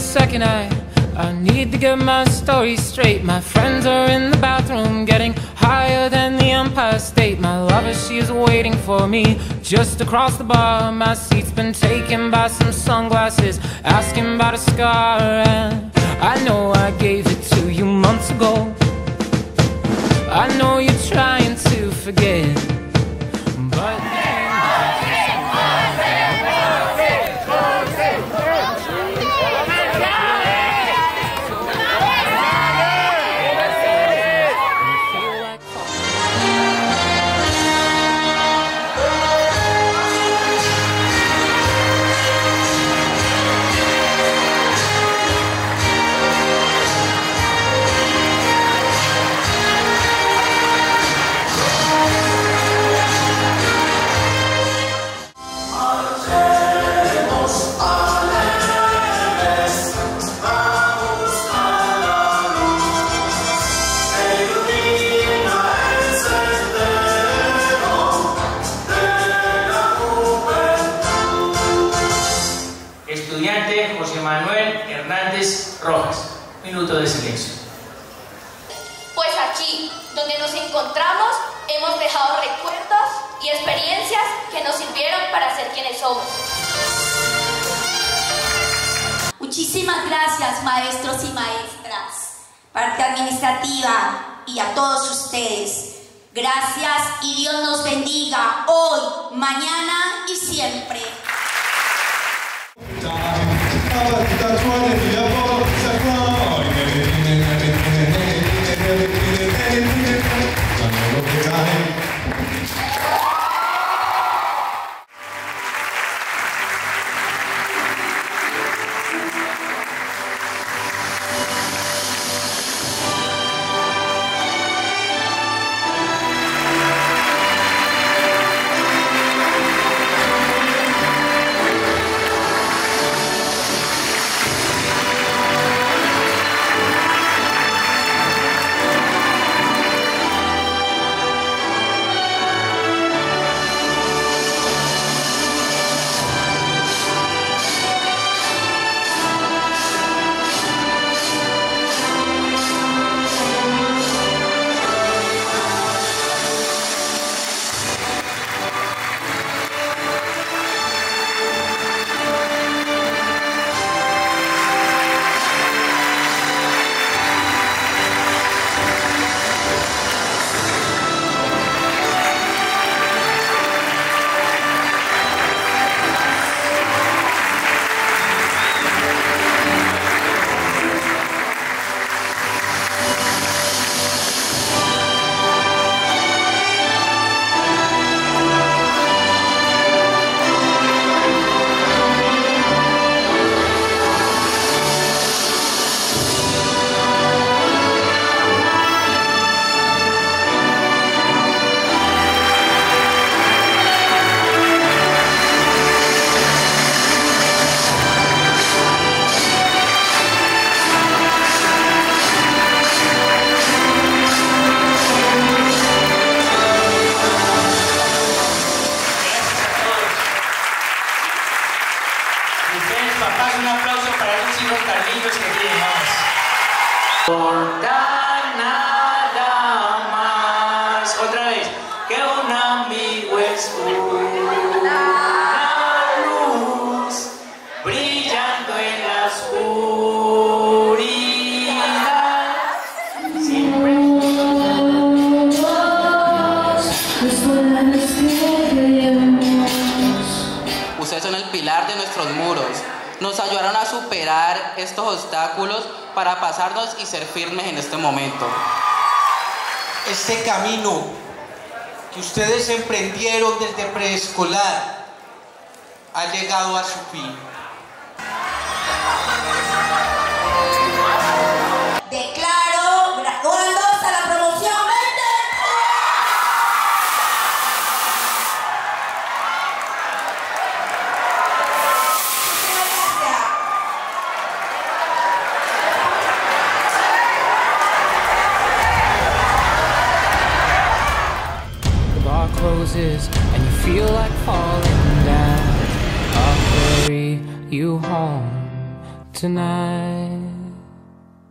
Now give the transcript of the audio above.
second. I need to get my story straight. My friends are in the bathroom, getting higher than the Empire State. My lover, she is waiting for me just across the bar. My seat's been taken by some sunglasses, asking about a scar. And I know I gave it to you months ago. I know you're trying to forget, but estudiante José Manuel Hernández Rojas. Minuto de silencio. Pues aquí, donde nos encontramos, hemos dejado recuerdos y experiencias que nos sirvieron para ser quienes somos. Muchísimas gracias, maestros y maestras, parte administrativa y a todos ustedes. Gracias y Dios nos bendiga hoy, mañana y siempre. Papás, un aplauso para los hijos tan lindos que tienen más. Por dar nada más. Otra vez. Que un amigo es una luz brillando en la oscuridad. Siempre. Ustedes son el pilar de nuestros muros. Nos ayudaron a superar estos obstáculos para pasarnos y ser firmes en este momento. Este camino que ustedes emprendieron desde preescolar ha llegado a su fin. Declaro graduandos a la promoción 20. Closes and you feel like falling down. I'll carry you home tonight.